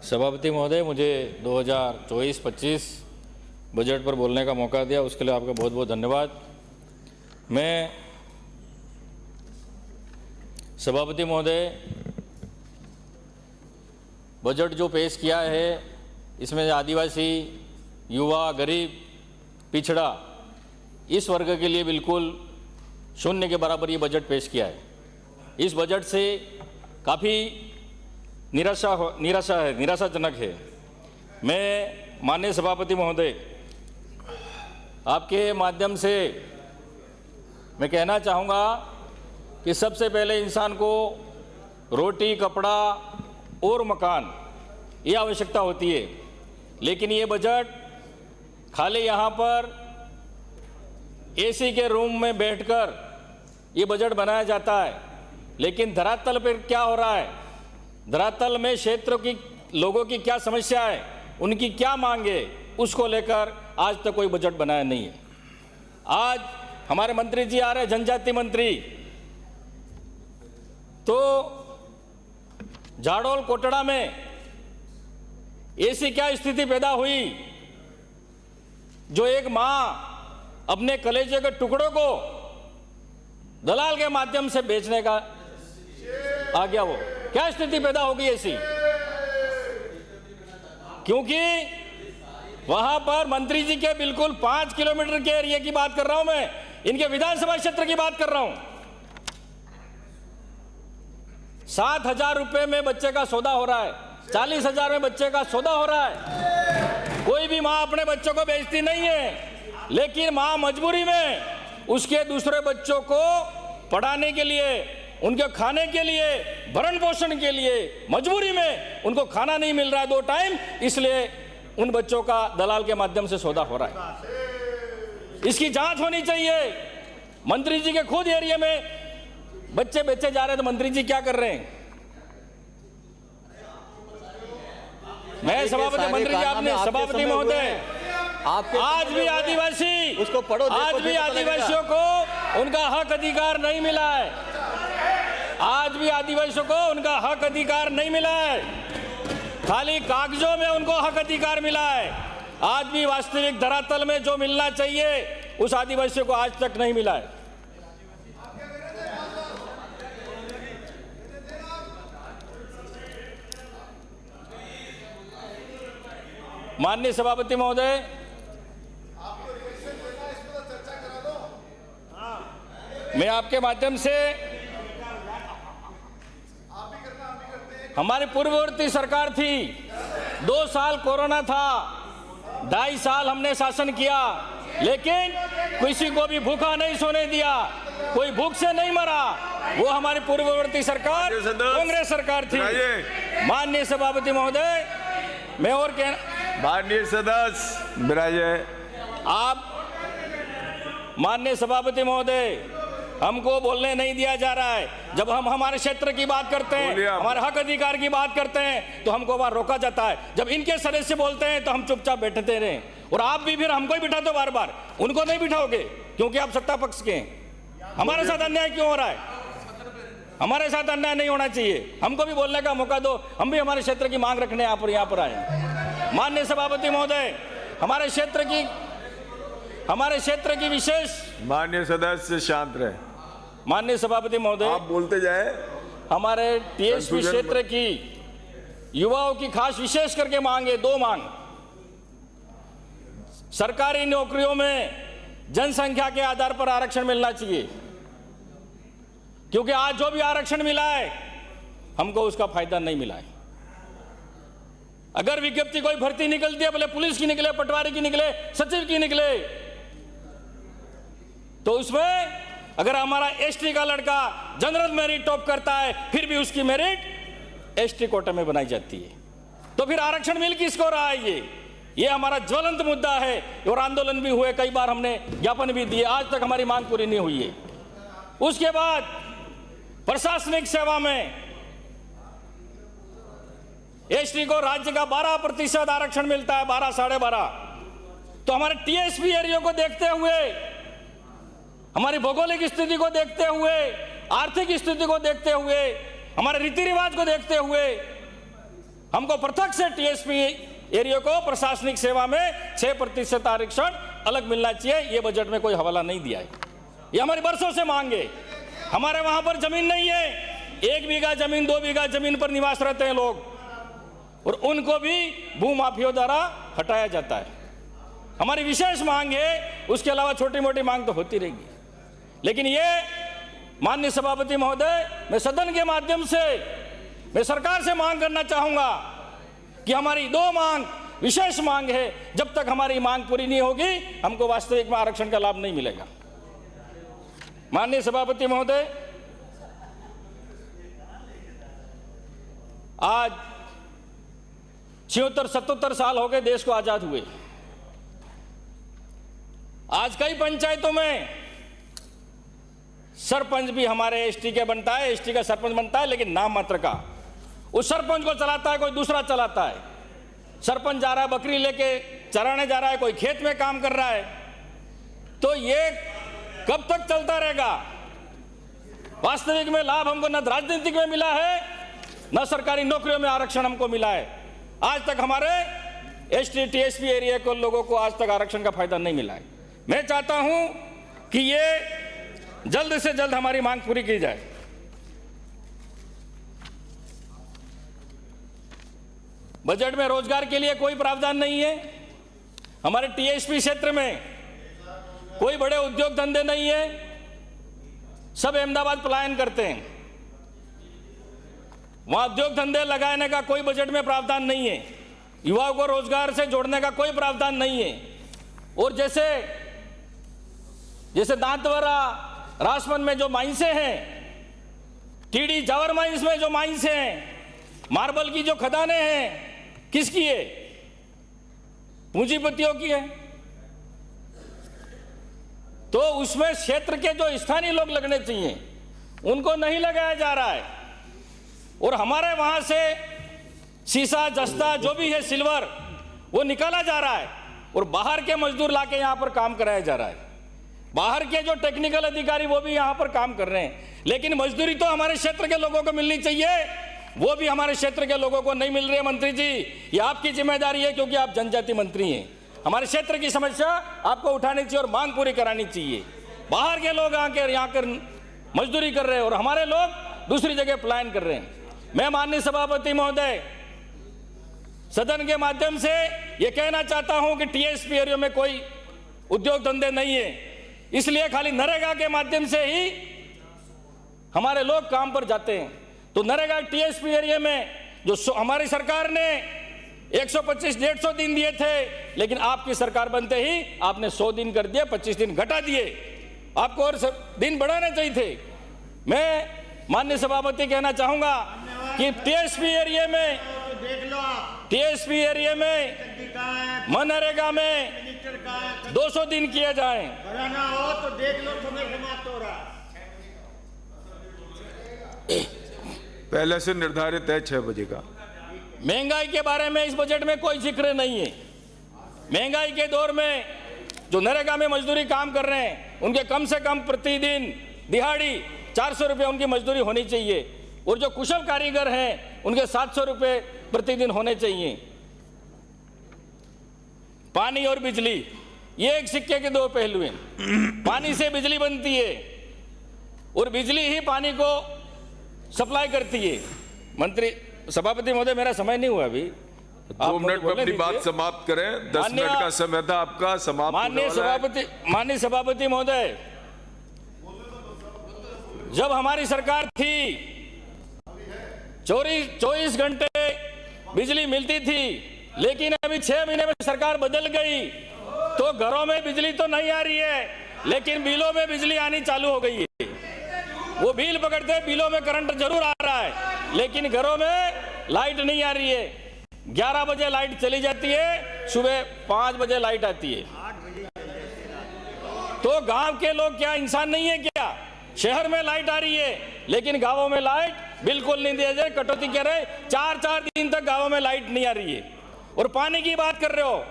सभापति महोदय, मुझे 2024-25 बजट पर बोलने का मौका दिया, उसके लिए आपका बहुत बहुत धन्यवाद। मैं सभापति महोदय, बजट जो पेश किया है इसमें आदिवासी, युवा, गरीब, पिछड़ा, इस वर्ग के लिए बिल्कुल शून्य के बराबर ये बजट पेश किया है। इस बजट से काफ़ी निराशाजनक है। मैं माननीय सभापति महोदय, आपके माध्यम से मैं कहना चाहूँगा कि सबसे पहले इंसान को रोटी, कपड़ा और मकान, ये आवश्यकता होती है, लेकिन ये बजट खाली यहाँ पर एसी के रूम में बैठकर ये बजट बनाया जाता है, लेकिन धरातल पर क्या हो रहा है, धरातल में क्षेत्र की लोगों की क्या समस्या है, उनकी क्या मांग है, उसको लेकर आज तक कोई बजट बनाया नहीं है। आज हमारे मंत्री जी आ रहे हैं, जनजाति मंत्री, तो झाड़ोल कोटड़ा में ऐसी क्या स्थिति पैदा हुई जो एक मां अपने कलेजे के टुकड़ों को दलाल के माध्यम से बेचने का आ गया। वो क्या स्थिति पैदा होगी ऐसी, क्योंकि वहां पर मंत्री जी के बिल्कुल 5 किलोमीटर के एरिया की बात कर रहा हूं मैं, इनके विधानसभा क्षेत्र की बात कर रहा हूं। 7,000 रुपए में बच्चे का सौदा हो रहा है, 40,000 में बच्चे का सौदा हो रहा है। कोई भी मां अपने बच्चों को बेचती नहीं है, लेकिन मां मजबूरी में उसके दूसरे बच्चों को पढ़ाने के लिए, उनके खाने के लिए, भरण पोषण के लिए, मजबूरी में उनको खाना नहीं मिल रहा है 2 टाइम, इसलिए उन बच्चों का दलाल के माध्यम से सौदा हो रहा है। इसकी जांच होनी चाहिए। मंत्री जी के खुद एरिया में बच्चे बेचे जा रहे हैं, तो मंत्री जी क्या कर रहे हैं? मैं सभापति, मंत्री जी आपने, सभापति महोदय, आज भी आदिवासी, उसको पढ़ो, आज भी आदिवासियों को उनका हक अधिकार नहीं मिला है। आज भी आदिवासियों को उनका हक अधिकार नहीं मिला है, खाली कागजों में उनको हक अधिकार मिला है। आज भी वास्तविक धरातल में जो मिलना चाहिए उस आदिवासियों को आज तक नहीं मिला है। माननीय सभापति महोदय, मैं आपके माध्यम से, हमारी पूर्ववर्ती सरकार थी, 2 साल कोरोना था, 2.5 साल हमने शासन किया, लेकिन किसी को भी भूखा नहीं सोने दिया, कोई भूख से नहीं मरा। वो हमारी पूर्ववर्ती सरकार कांग्रेस सरकार थी। माननीय सभापति महोदय, मैं और माननीय सदस्य विराजे, आप माननीय सभापति महोदय, हमको बोलने नहीं दिया जा रहा है। जब हम हमारे क्षेत्र की बात करते हैं, हमारे हक अधिकार की बात करते हैं, तो हमको वहां रोका जाता है। जब इनके सदस्य बोलते हैं तो हम चुपचाप बैठते रहे, और आप भी फिर हमको ही बिठा दो बार बार, उनको नहीं बिठाओगे क्योंकि आप सत्ता पक्ष के हैं। हमारे साथ अन्याय क्यों हो रहा है? हमारे साथ अन्याय नहीं होना चाहिए, हमको भी बोलने का मौका दो, हम भी हमारे क्षेत्र की मांग रखने यहाँ पर आए। माननीय सभापति महोदय, हमारे क्षेत्र की विशेष, माननीय सदस्य शांत रहे। माननीय सभापति महोदय, आप बोलते जाए। हमारे टीएसपी क्षेत्र की युवाओं की खास विशेष करके मांग है, 2 मांग। सरकारी नौकरियों में जनसंख्या के आधार पर आरक्षण मिलना चाहिए, क्योंकि आज जो भी आरक्षण मिला है हमको उसका फायदा नहीं मिला है। अगर विज्ञप्ति कोई भर्ती निकलती है, भले पुलिस की निकले, पटवारी की निकले, सचिव की निकले, तो उसमें अगर हमारा एसटी का लड़का जनरल मेरिट टॉप करता है, फिर भी उसकी मेरिट एसटी कोटे में बनाई जाती है, तो फिर आरक्षण मिल किसको रहा है? ये हमारा ज्वलंत मुद्दा है, और आंदोलन भी हुए, कई बार हमने ज्ञापन भी दिए, आज तक हमारी मांग पूरी नहीं हुई है। उसके बाद प्रशासनिक सेवा में एसटी को राज्य का 12% आरक्षण मिलता है, 12, 12.5। तो हमारे टीएसपी एरिया को देखते हुए, हमारी भौगोलिक स्थिति को देखते हुए, आर्थिक स्थिति को देखते हुए, हमारे रीति रिवाज को देखते हुए हमको पृथक से टीएसपी एरिया को प्रशासनिक सेवा में 6% आरक्षण अलग मिलना चाहिए। ये बजट में कोई हवाला नहीं दिया है। ये हमारी बरसों से मांग है। हमारे वहां पर जमीन नहीं है, 1 बीघा जमीन 2 बीघा जमीन पर निवास रहते हैं लोग, और उनको भी भूमाफियों द्वारा हटाया जाता है। हमारी विशेष मांग है, उसके अलावा छोटी मोटी मांग तो होती रहेगी। लेकिन ये माननीय सभापति महोदय, मैं सदन के माध्यम से मैं सरकार से मांग करना चाहूंगा कि हमारी 2 मांग विशेष मांग है, जब तक हमारी मांग पूरी नहीं होगी हमको वास्तविक में आरक्षण का लाभ नहीं मिलेगा। माननीय सभापति महोदय, आज 76-77 साल हो गए देश को आजाद हुए। आज कई पंचायतों में सरपंच भी हमारे एसटी के बनता है, एसटी का सरपंच बनता है, लेकिन नाम मात्र का। उस सरपंच को चलाता है कोई दूसरा चलाता है। सरपंच जा रहा है बकरी लेके चराने जा रहा है, कोई खेत में काम कर रहा है। तो ये कब तक चलता रहेगा? वास्तविक में लाभ हमको न राजनीतिक में मिला है, न सरकारी नौकरियों में आरक्षण हमको मिला है। आज तक हमारे एसटी टीएसपी एरिया को लोगों को आज तक आरक्षण का फायदा नहीं मिला है। मैं चाहता हूं कि ये जल्द से जल्द हमारी मांग पूरी की जाए। बजट में रोजगार के लिए कोई प्रावधान नहीं है। हमारे टीएसपी क्षेत्र में कोई बड़े उद्योग धंधे नहीं है, सब अहमदाबाद पलायन करते हैं। वहां उद्योग धंधे लगाने का कोई बजट में प्रावधान नहीं है। युवाओं को रोजगार से जोड़ने का कोई प्रावधान नहीं है। और जैसे दांतवाड़ा राजमंद में जो माइंसें हैं, टीडी जावर माइंस में जो माइंस हैं, मार्बल की जो खदानें हैं, किसकी है? पूंजीपतियों की है। तो उसमें क्षेत्र के जो स्थानीय लोग लगने चाहिए उनको नहीं लगाया जा रहा है। और हमारे वहां से शीशा जस्ता जो भी है सिल्वर वो निकाला जा रहा है और बाहर के मजदूर लाके यहां पर काम कराया जा रहा है। बाहर के जो टेक्निकल अधिकारी वो भी यहां पर काम कर रहे हैं, लेकिन मजदूरी तो हमारे क्षेत्र के लोगों को मिलनी चाहिए, वो भी हमारे क्षेत्र के लोगों को नहीं मिल रही है। मंत्री जी, ये आपकी जिम्मेदारी है, क्योंकि आप जनजाति मंत्री हैं। हमारे क्षेत्र की समस्या आपको उठानी चाहिए और मांग पूरी करानी चाहिए। बाहर के लोग आकर यहाँ कर मजदूरी कर रहे हैं और हमारे लोग दूसरी जगह पलायन कर रहे हैं। मैं माननीय सभापति महोदय, सदन के माध्यम से ये कहना चाहता हूं कि टीएसपी एरिया में कोई उद्योग धंधे नहीं है, इसलिए खाली नरेगा के माध्यम से ही हमारे लोग काम पर जाते हैं। तो नरेगा टीएसपी एरिया में जो हमारी सरकार ने 125-150 दिन दिए थे, लेकिन आपकी सरकार बनते ही आपने 100 दिन कर दिए, 25 दिन घटा दिए। आपको और दिन बढ़ाने चाहिए थे। मैं माननीय सभापति कहना चाहूंगा कि टीएसपी एरिया में मनरेगा में 200 दिन किए जाएं। हो तो देख लो, समय समाप्त हो रहा। पहले से निर्धारित है 6 बजे का। महंगाई के बारे में इस बजट में कोई जिक्र नहीं है। महंगाई के दौर में जो नरेगा में मजदूरी काम कर रहे हैं उनके कम से कम प्रतिदिन दिहाड़ी 400 रुपये उनकी मजदूरी होनी चाहिए, और जो कुशल कारीगर हैं उनके 700 रुपये प्रतिदिन होने चाहिए। पानी और बिजली ये एक सिक्के के 2 पहलू हैं। पानी से बिजली बनती है और बिजली ही पानी को सप्लाई करती है। मंत्री सभापति महोदय, मेरा समय नहीं हुआ अभी, 2 मिनट में अपनी बात समाप्त करें। 10 मिनट का समय था आपका, समाप्त होने वाला है। माननीय सभापति महोदय, जब हमारी सरकार थी 24 घंटे बिजली मिलती थी, लेकिन अभी 6 महीने में सरकार बदल गई तो घरों में बिजली तो नहीं आ रही है, लेकिन बिलों में बिजली आनी चालू हो गई है। वो बिल पकड़ते हैं, बिलों में करंट जरूर आ रहा है, लेकिन घरों में लाइट नहीं आ रही है। 11 बजे लाइट चली जाती है, सुबह 5 बजे लाइट आती है। तो गांव के लोग क्या इंसान नहीं है क्या? शहर में लाइट आ रही है, लेकिन गांवों में लाइट बिल्कुल नहीं दिया जाए, कटौती कर रहे। 4-4 दिन तक गांवों में लाइट नहीं आ रही है। और पानी की बात कर रहे हो,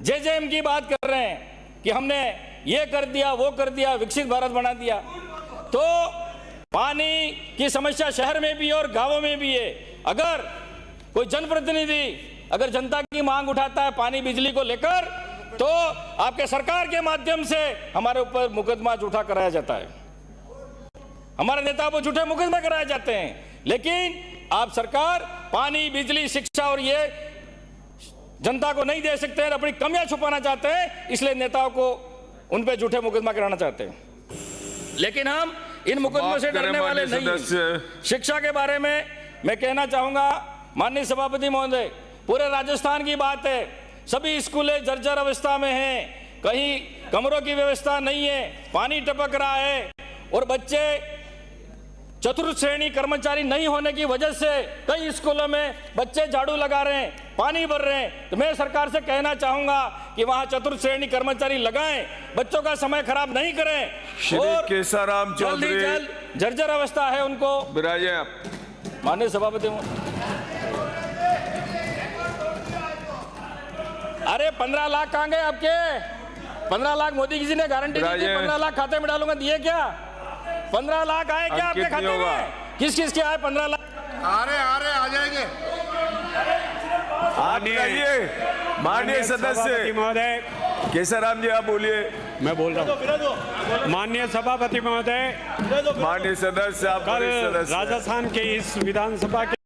जेजेएम की बात कर रहे हैं कि हमने ये कर दिया, वो कर दिया, विकसित भारत बना दिया। तो पानी की समस्या शहर में भी है और गांवों में भी है। अगर कोई जनप्रतिनिधि अगर जनता की मांग उठाता है पानी बिजली को लेकर, तो आपके सरकार के माध्यम से हमारे ऊपर मुकदमा झूठा कराया जाता है, हमारे नेताओं पर झूठे मुकदमे कराए जाते हैं। लेकिन आप सरकार पानी, बिजली, शिक्षा और ये जनता को नहीं दे सकते हैं, अपनी कमियां छुपाना चाहते हैं, इसलिए नेताओं को उन पे झूठे मुकदमा कराना चाहते हैं। लेकिन हम इन मुकदमों से डरने वाले नहीं हैं। शिक्षा के बारे में मैं कहना चाहूंगा, माननीय सभापति महोदय, पूरे राजस्थान की बात है, सभी स्कूलें जर्जर अवस्था में हैं, कहीं कमरों की व्यवस्था नहीं है, पानी टपक रहा है और बच्चे चतुर्थ श्रेणी कर्मचारी नहीं होने की वजह से कई स्कूलों में बच्चे झाड़ू लगा रहे हैं, पानी भर रहे हैं। तो मैं सरकार से कहना चाहूंगा कि वहां चतुर्थ श्रेणी कर्मचारी लगाएं, बच्चों का समय खराब नहीं करें। और केसाराम चौधरी जल्द जर्जर अवस्था है उनको विराजे आप। माननीय सभापति, अरे 15 लाख कहां गए आपके? 15 लाख मोदी जी ने गारंटी दी थी, 15 लाख खाते में डालूंगा, दिए क्या? 15 लाख आए क्या आपके खाते में? किस किस के आए 15 लाख? आ रहे आ जाएंगे। आप बताइए माननीय सदस्य महोदय। केसाराम जी आप बोलिए। मैं बोल रहा हूँ माननीय सभापति महोदय, माननीय सदस्य आप कल राजस्थान के इस विधानसभा के